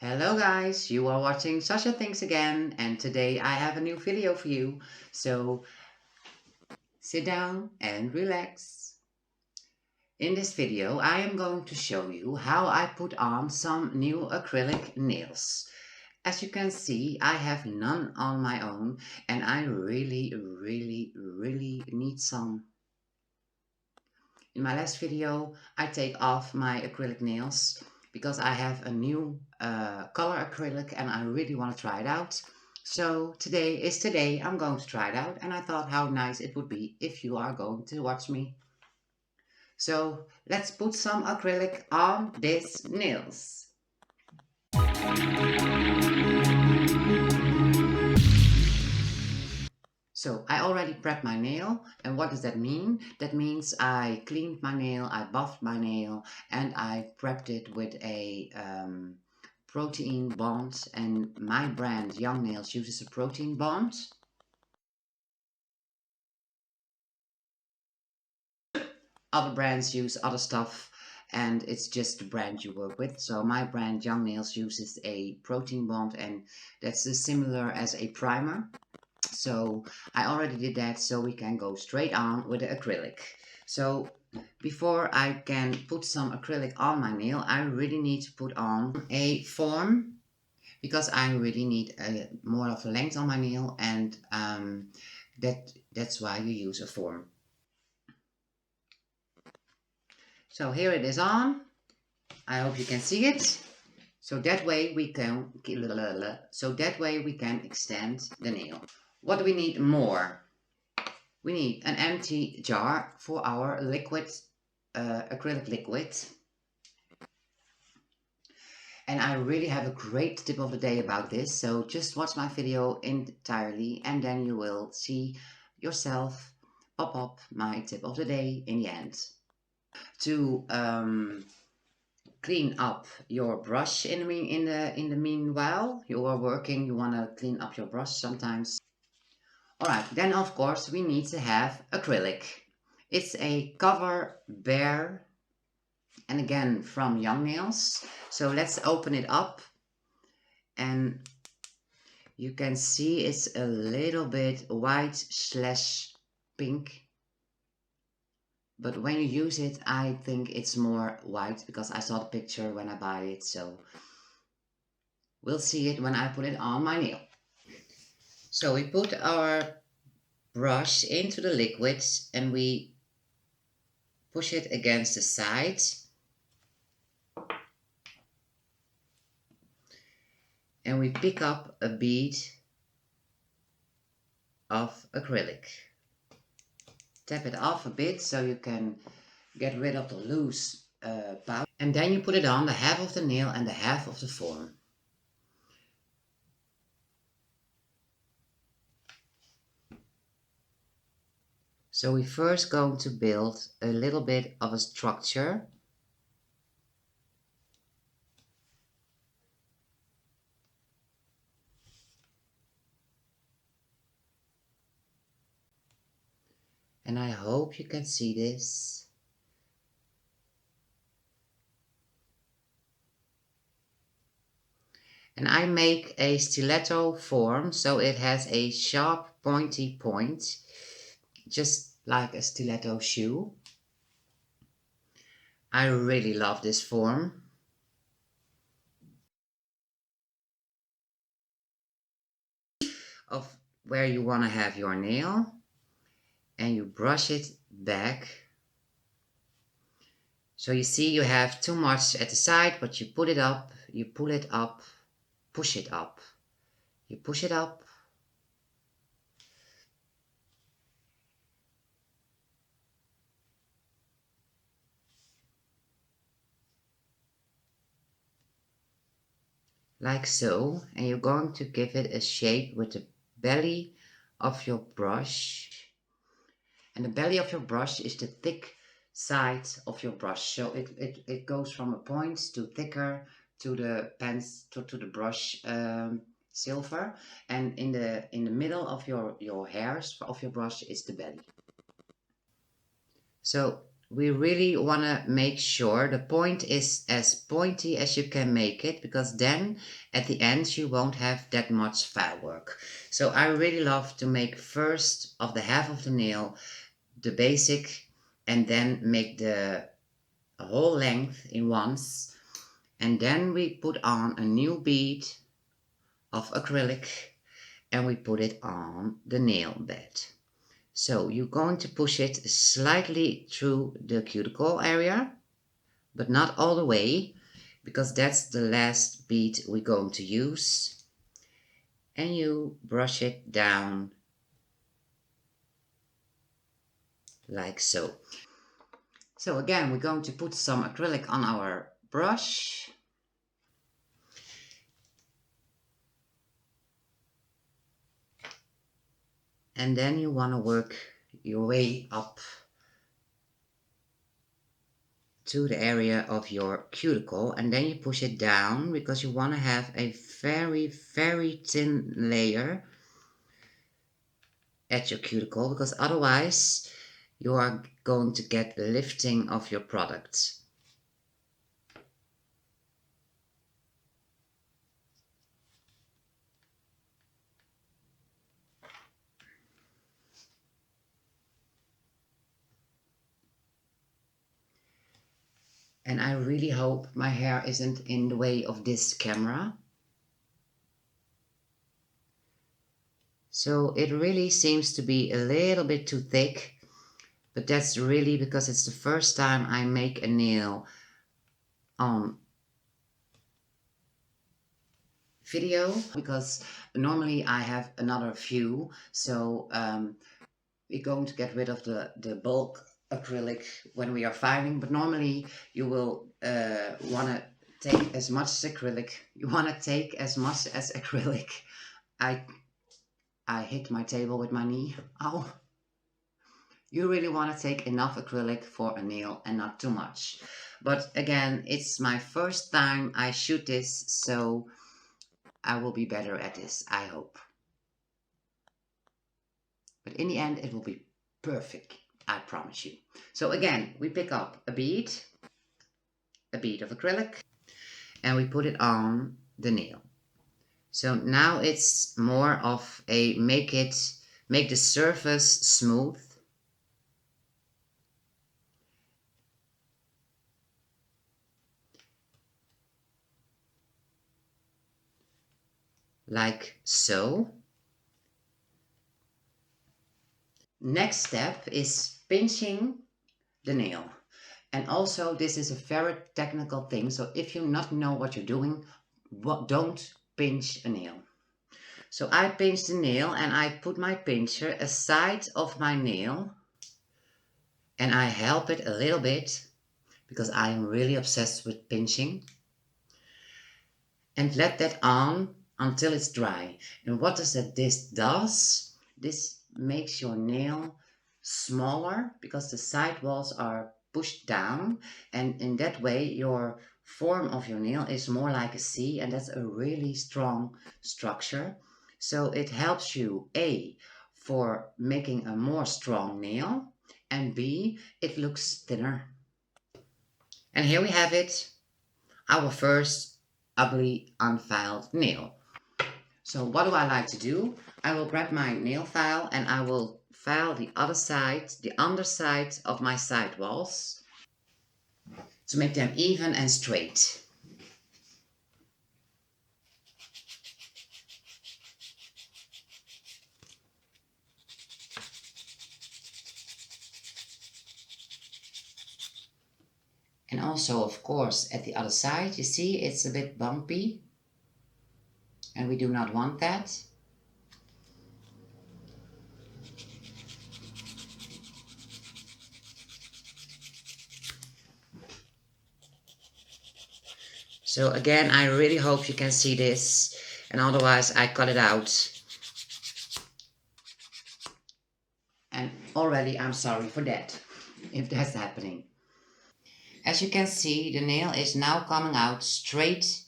Hello guys, you are watching Sacha Thinks Again, and today I have a new video for you. So sit down and relax. In this video I am going to show you how I put on some new acrylic nails. As you can see, I have none on my own and I really need some. In my last video I take off my acrylic nails because I have a new color acrylic and I really want to try it out. So today is today, I'm going to try it out, and I thought how nice it would be if you are going to watch me. So let's put some acrylic on these nails. So I already prepped my nail, and what does that mean? That means I cleaned my nail, I buffed my nail, and I prepped it with a protein bond, and my brand Young Nails uses a protein bond. Other brands use other stuff, and it's just the brand you work with. So my brand Young Nails uses a protein bond, and that's similar as a primer. So I already did that, so we can go straight on with the acrylic. So before I can put some acrylic on my nail, I really need to put on a form because I really need more of a length on my nail, and that's why you use a form. So here it is on. I hope you can see it. So that way we can extend the nail. What do we need more? We need an empty jar for our liquid, acrylic liquid. And I really have a great tip of the day about this, so just watch my video entirely and then you will see yourself pop up my tip of the day in the end. To clean up your brush in the meanwhile you are working, you want to clean up your brush sometimes. Alright, then of course we need to have acrylic. It's a cover bear, and again from Young Nails. So let's open it up, and you can see it's a little bit white / pink. But when you use it, I think it's more white because I saw the picture when I buy it. So we'll see it when I put it on my nail. So we put our brush into the liquid and we push it against the side. And we pick up a bead of acrylic. Tap it off a bit so you can get rid of the loose powder. And then you put it on the half of the nail and the half of the form. So we first going to build a little bit of a structure. And I hope you can see this. And I make a stiletto form, so it has a sharp pointy point, just like a stiletto shoe. I really love this form. Of where you want to have your nail, and you brush it back. So you see you have too much at the side, but you put it up, you pull it up, push it up, you push it up. Like so, and you're going to give it a shape with the belly of your brush. And the belly of your brush is the thick side of your brush. So it goes from a point to thicker to the pens to the brush silver, and in the middle of your hairs of your brush is the belly. So we really want to make sure the point is as pointy as you can make it, because then at the end you won't have that much file work. So I really love to make first of the half of the nail the basic, and then make the whole length in once, and then we put on a new bead of acrylic and we put it on the nail bed. So you're going to push it slightly through the cuticle area, but not all the way, because that's the last bead we're going to use. And you brush it down like so. So again, we're going to put some acrylic on our brush. And then you want to work your way up to the area of your cuticle, and then you push it down because you want to have a very, very thin layer at your cuticle, because otherwise you are going to get lifting of your product. And I really hope my hair isn't in the way of this camera. So it really seems to be a little bit too thick, but that's really because it's the first time I make a nail on video, because normally I have another view. So we're going to get rid of the bulk acrylic when we are filing, but normally you will want to take as much as acrylic. You want to take as much as acrylic. I hit my table with my knee. Ow. You really want to take enough acrylic for a nail and not too much. But again, it's my first time I shoot this, so I will be better at this, I hope. But in the end, it will be perfect, I promise you. So again, we pick up a bead of acrylic, and we put it on the nail. So now it's more of a make the surface smooth. Like so. Next step is pinching the nail. And also this is a very technical thing. So if you not know what you're doing, don't pinch a nail. So I pinch the nail and I put my pincher aside of my nail and I help it a little bit because I am really obsessed with pinching. And let that on until it's dry. And what does that this does? This makes your nail smaller because the side walls are pushed down, and in that way your form of your nail is more like a C, and that's a really strong structure. So it helps you A for making a more strong nail, and B, it looks thinner. And here we have it, our first ugly unfiled nail. So what do I like to do? I will grab my nail file and I will file the other side, the underside of my side walls to make them even and straight. And also, of course, at the other side, you see it's a bit bumpy and we do not want that. So again, I really hope you can see this, and otherwise I cut it out. And already I'm sorry for that, if that's happening. As you can see, the nail is now coming out straight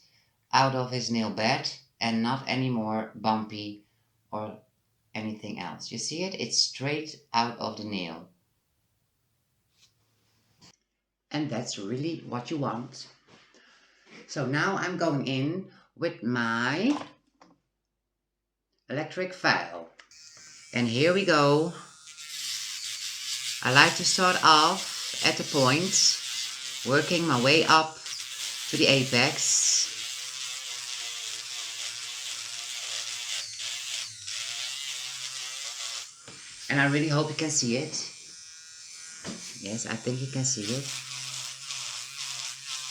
out of his nail bed and not anymore bumpy or anything else. You see it? It's straight out of the nail. and that's really what you want. So now I'm going in with my electric file. And here we go. I like to start off at the point, working my way up to the apex. And I really hope you can see it. Yes, I think you can see it.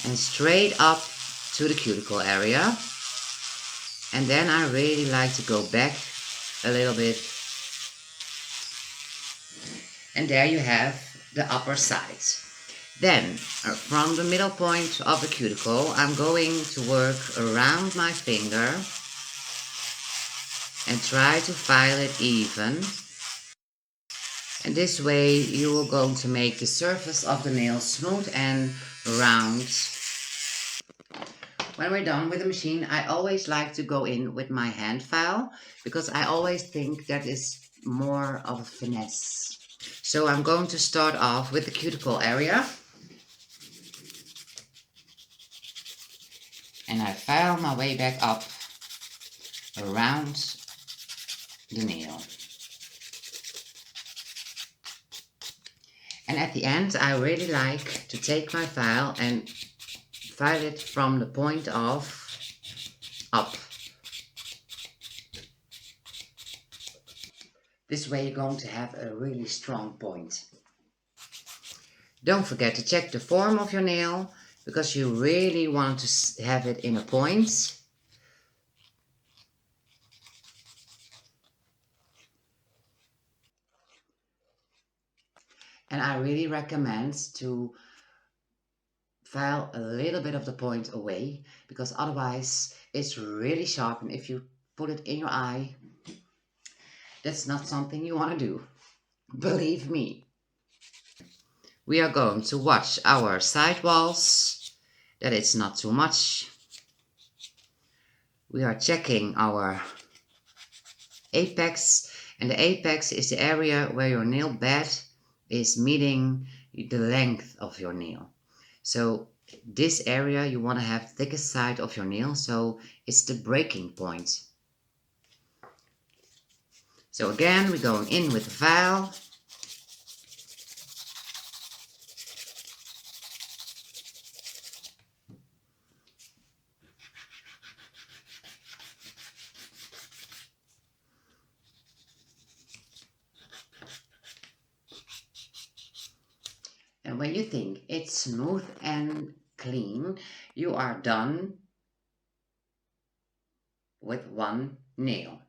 And straight up to the cuticle area. And then I really like to go back a little bit. And there you have the upper side. Then, from the middle point of the cuticle, I'm going to work around my finger and try to file it even. And this way you are going to make the surface of the nail smooth and round. When we're done with the machine, I always like to go in with my hand file because I always think that is more of a finesse. So I'm going to start off with the cuticle area. And I file my way back up around the nail. And at the end, I really like to take my file and file it from the point of up. This way you're going to have a really strong point. Don't forget to check the form of your nail because you really want to have it in a point. And I really recommend to file a little bit of the point away because otherwise it's really sharp, and if you put it in your eye, that's not something you want to do. Believe me. We are going to watch our side walls, that it's not too much. We are checking our apex, and the apex is the area where your nail bed is meeting the length of your nail. So this area you want to have thickest side of your nail, so it's the breaking point. So again, we're going in with the file. And when you think it's smooth and clean, you are done with one nail.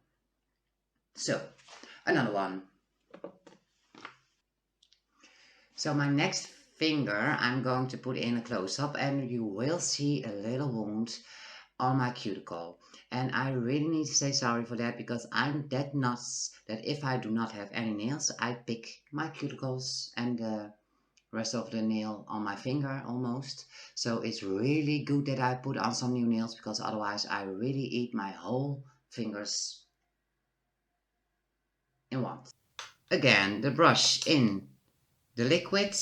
So, another one. So my next finger, I'm going to put in a close-up, and you will see a little wound on my cuticle. And I really need to say sorry for that because I'm that nuts that if I do not have any nails, I pick my cuticles and the rest of the nail on my finger almost. So it's really good that I put on some new nails because otherwise I really eat my whole fingers in one. Again, the brush in the liquid.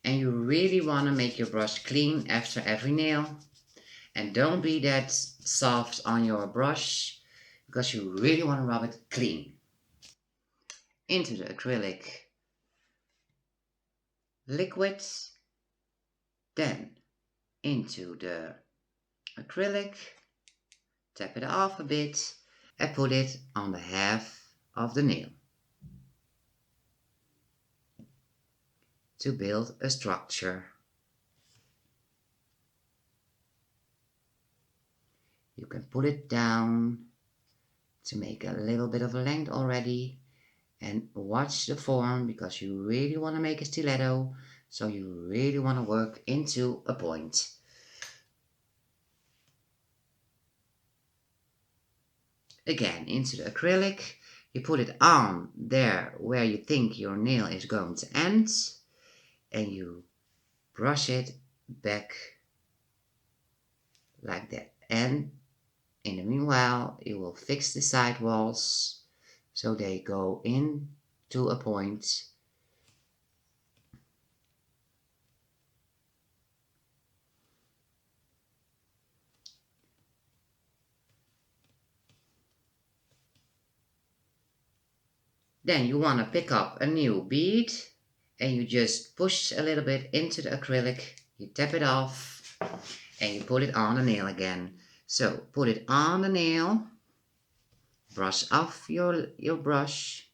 And you really want to make your brush clean after every nail. And don't be that soft on your brush because you really want to rub it clean. Into the acrylic liquid, then into the acrylic, tap it off a bit and put it on the half of the nail to build a structure. You can put it down to make a little bit of a length already, and watch the form because you really want to make a stiletto, so you really want to work into a point. Again, into the acrylic, you put it on there where you think your nail is going to end, and you brush it back like that. And in the meanwhile, you will fix the side walls so they go in to a point. Then you want to pick up a new bead and you just push a little bit into the acrylic, you tap it off and you put it on the nail again. So put it on the nail, brush off your brush,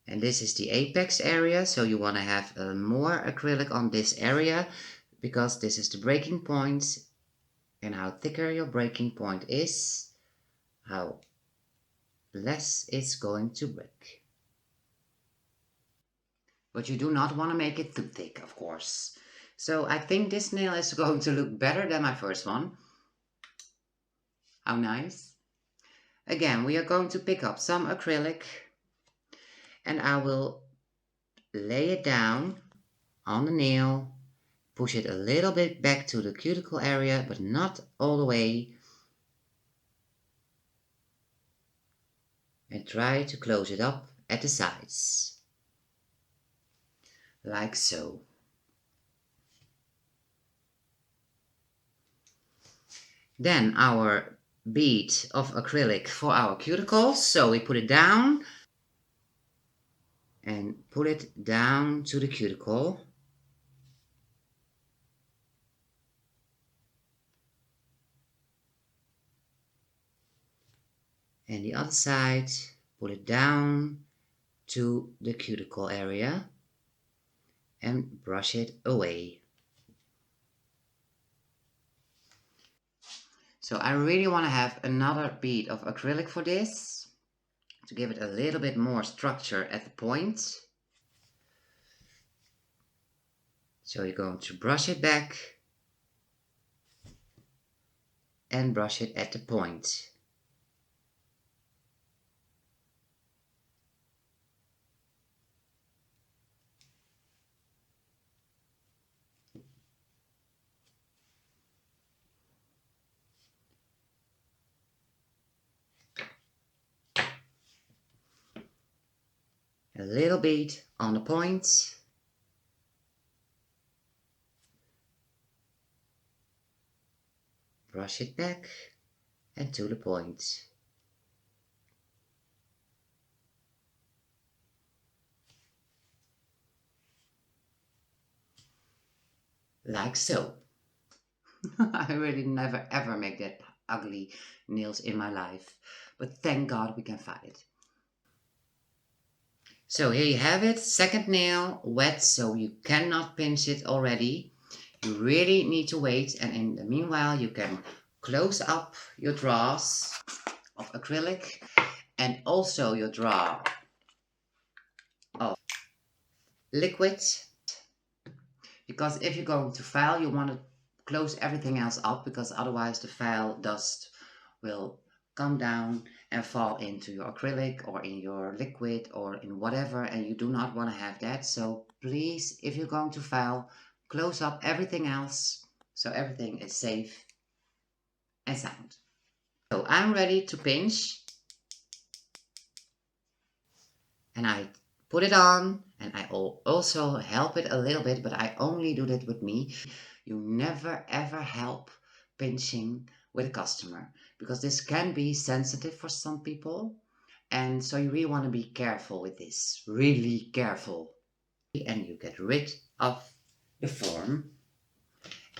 and this is the apex area, so you want to have more acrylic on this area because this is the breaking point, and how thicker your breaking point is, how less it's going to break. But you do not want to make it too thick, of course. So I think this nail is going to look better than my first one. How nice. Again, we are going to pick up some acrylic and I will lay it down on the nail, push it a little bit back to the cuticle area, but not all the way, and try to close it up at the sides, like so. Then our bead of acrylic for our cuticles, so we put it down and put it down to the cuticle. And the other side, put it down to the cuticle area and brush it away. So I really want to have another bead of acrylic for this, to give it a little bit more structure at the point. So you're going to brush it back and brush it at the point. A little bit on the point. Brush it back and to the point. Like so. I really never ever make that ugly nails in my life, but thank God we can find it. So here you have it, second nail wet, so you cannot pinch it already. You really need to wait, and in the meanwhile you can close up your drawers of acrylic and also your drawer of liquid, because if you're going to file you want to close everything else up, because otherwise the file dust will come down and fall into your acrylic or in your liquid or in whatever, and you do not want to have that. So please, if you're going to file, close up everything else so everything is safe and sound. So I'm ready to pinch, and I put it on, and I also help it a little bit, but I only do that with me. You never ever help pinching with a customer, because this can be sensitive for some people, and so you really want to be careful with this, really careful. And you get rid of the form,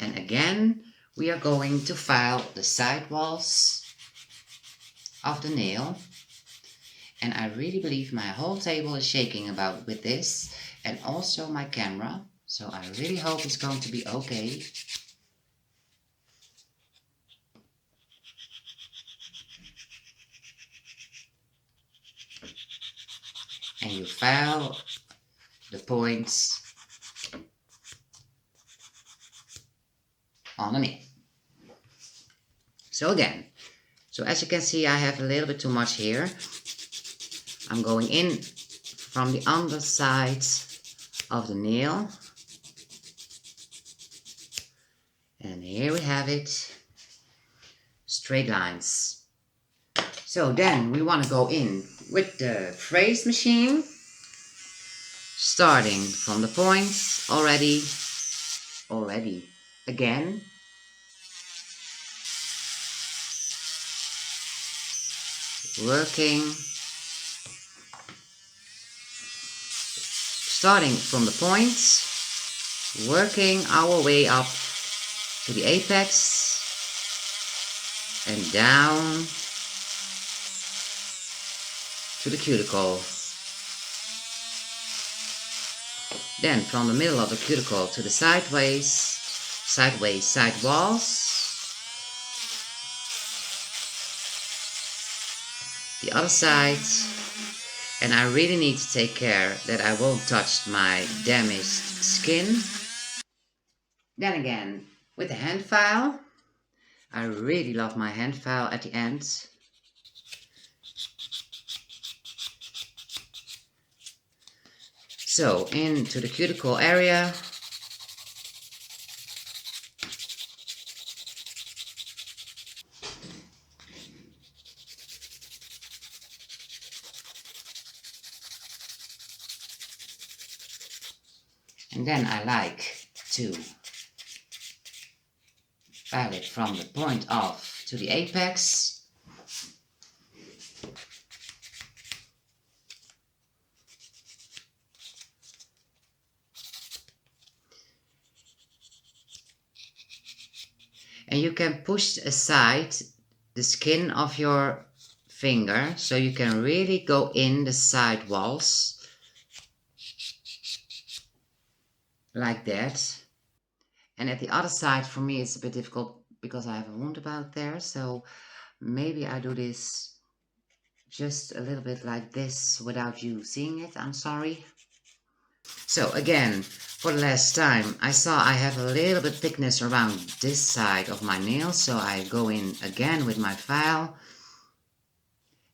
and again we are going to file the side walls of the nail. And I really believe my whole table is shaking about with this, and also my camera, so I really hope it's going to be okay. And you file the points on the nail. So again, so as you can see, I have a little bit too much here. I'm going in from the underside of the nail. And here we have it, straight lines. So then we want to go in with the phrase machine, starting from the points already, again. working, starting from the point, working our way up to the apex and down to the cuticle. Then from the middle of the cuticle to the sideways, side walls. The other side. And I really need to take care that I won't touch my damaged skin. Then again, with the hand file, I really love my hand file at the end. So into the cuticle area. And then I like to file it from the point off to the apex. And you can push aside the skin of your finger so you can really go in the side walls like that. And at the other side, for me, it's a bit difficult because I have a wound about there. So maybe I do this just a little bit like this without you seeing it. I'm sorry. So again, for the last time, I saw I have a little bit thickness around this side of my nail. So I go in again with my file.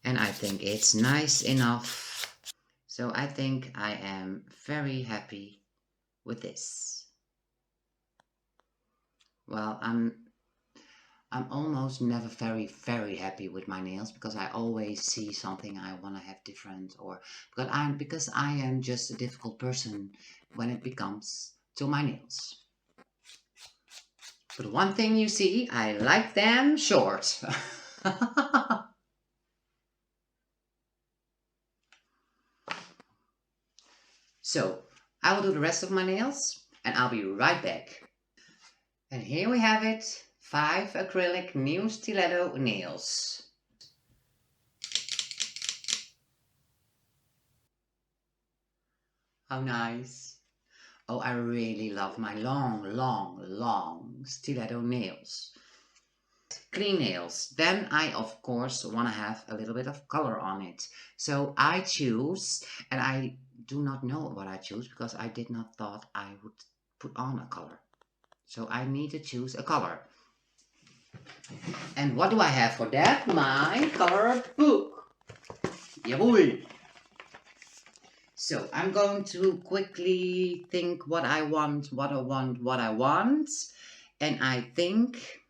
And I think it's nice enough. So I think I am very happy with this. Well, I'm almost never very happy with my nails because I always see something I want to have different, or because I am just a difficult person when it comes to my nails. But one thing you see, I like them short. So I will do the rest of my nails and I'll be right back. And here we have it, 5 acrylic new stiletto nails. How nice. Oh, I really love my long stiletto nails. Clean nails. Then I, of course, want to have a little bit of color on it. So I choose, and I do not know what I choose because I did not thought I would put on a color. So I need to choose a color. And what do I have for that? My color book. Jawohl. So I'm going to quickly think what I want. And I think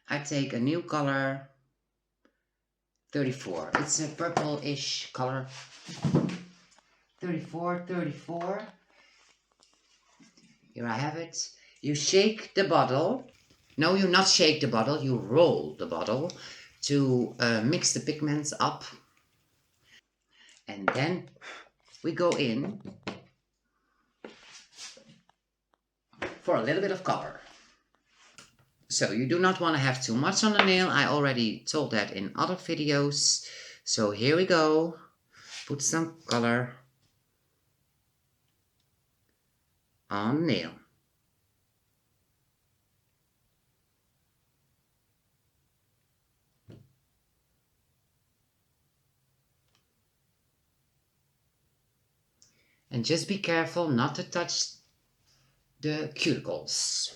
I take a new color, 34. It's a purple-ish color. 34. Here I have it. You shake the bottle. No, you not shake the bottle. You roll the bottle to mix the pigments up. And then we go in for a little bit of color. So you do not want to have too much on the nail. I already told that in other videos. So here we go. Put some color on the nail. And just be careful not to touch the cuticles.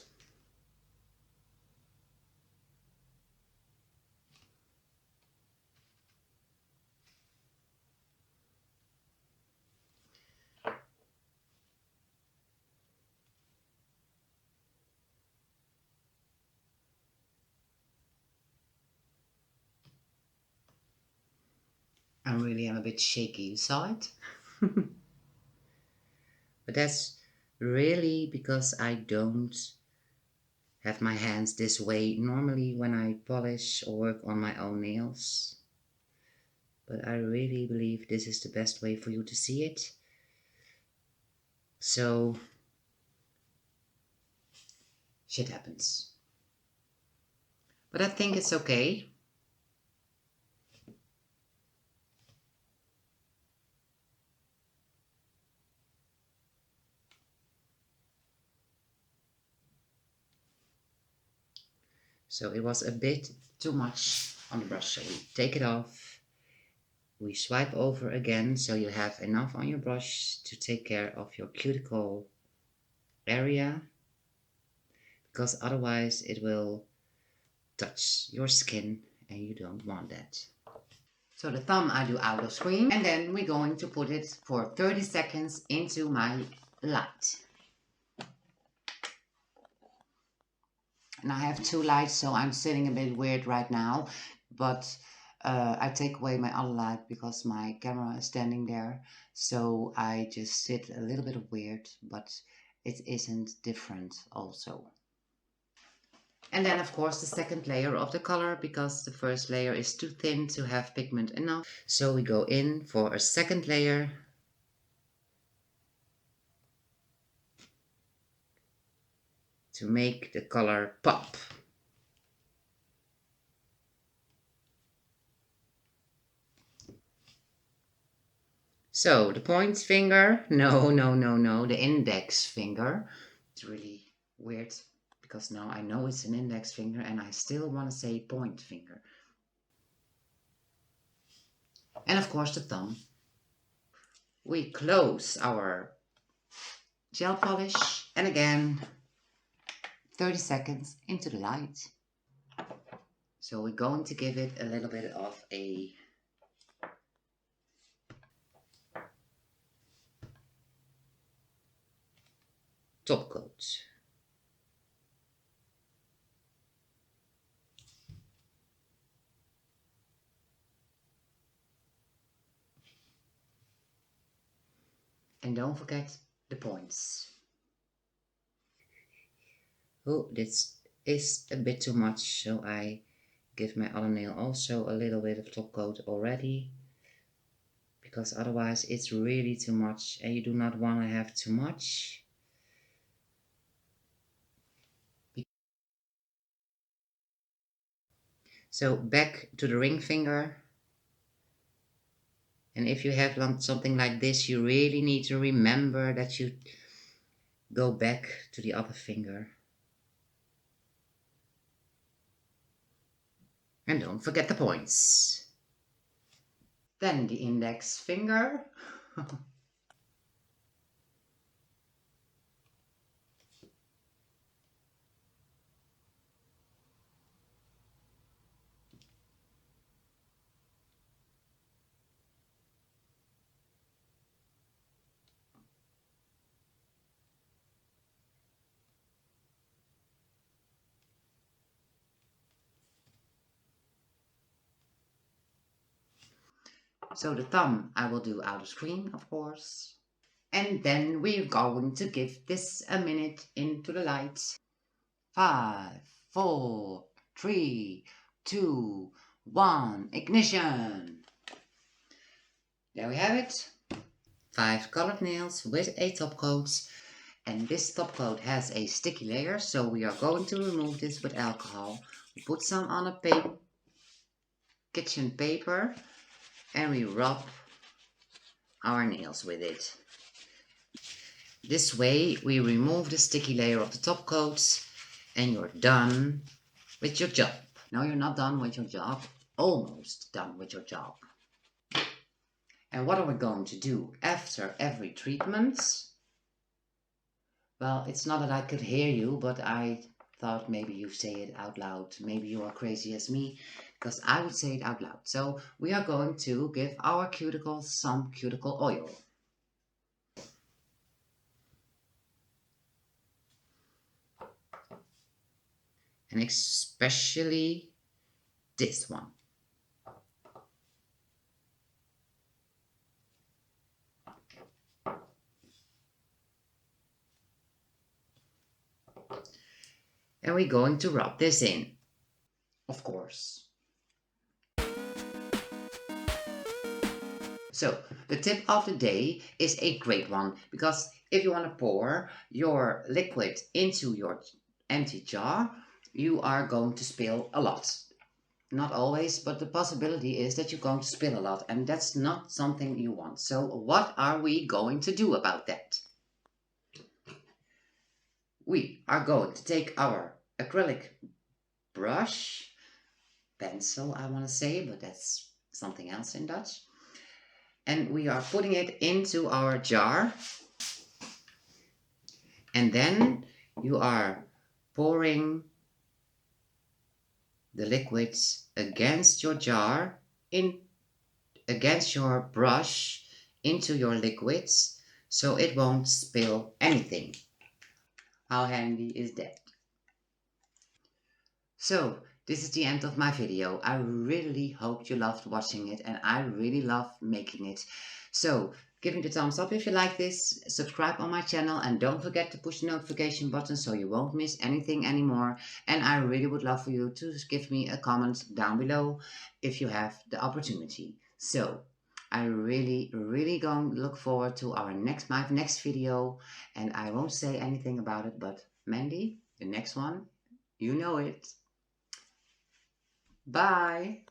I really am a bit shaky, you saw it? But that's really because I don't have my hands this way normally when I polish or work on my own nails. but I really believe this is the best way for you to see it. So shit happens. But I think it's okay. So it was a bit too much on the brush. So we take it off. We swipe over again so you have enough on your brush to take care of your cuticle area, because otherwise it will touch your skin and you don't want that. So the thumb I do out of screen, and then we're going to put it for 30 seconds into my light. And I have two lights, so I'm sitting a bit weird right now, but I take away my other light because my camera is standing there. So I just sit a little bit weird, but it isn't different also. And then of course the second layer of the color, because the first layer is too thin to have pigment enough. So we go in for a second layer. To make the color pop. So the point finger, no, the index finger. It's really weird because now I know it's an index finger and I still want to say point finger. And of course the thumb. We close our gel polish and again 30 seconds into the light. So we're going to give it a little bit of a top coat. And don't forget the points. Oh, this is a bit too much, so I give my other nail also a little bit of top coat already, because otherwise it's really too much and you do not want to have too much. So back to the ring finger. And if you have something like this, you really need to remember that you go back to the other finger. And don't forget the points. Then the index finger. So the thumb I will do out of screen, of course. And then we're going to give this a minute into the light. 5, 4, 3, 2, 1, ignition! There we have it. 5 colored nails with a top coat. And this top coat has a sticky layer, so we are going to remove this with alcohol. We put some on a kitchen paper and we rub our nails with it. This way we remove the sticky layer of the top coat and you're done with your job. No, you're not done with your job. Almost done with your job. And what are we going to do after every treatment? Well, it's not that I could hear you, but I thought maybe you say it out loud. Maybe you are crazy as me, because I would say it out loud. So we are going to give our cuticles some cuticle oil. And especially this one. And we're going to rub this in, of course. So the tip of the day is a great one, because if you want to pour your liquid into your empty jar, you are going to spill a lot. Not always, but the possibility is that you're going to spill a lot, and that's not something you want. So what are we going to do about that? We are going to take our acrylic brush, pencil I want to say, but that's something else in Dutch. And we are putting it into our jar. And then you are pouring the liquids against your jar, against your brush, into your liquids, so it won't spill anything. How handy is that? So this is the end of my video. I really hope you loved watching it, and I really love making it. So give me the thumbs up if you like this, subscribe on my channel, and don't forget to push the notification button so you won't miss anything anymore. And I really would love for you to give me a comment down below if you have the opportunity. So I really going to look forward to my next video, and I won't say anything about it, but Mandy, the next one, you know it. Bye.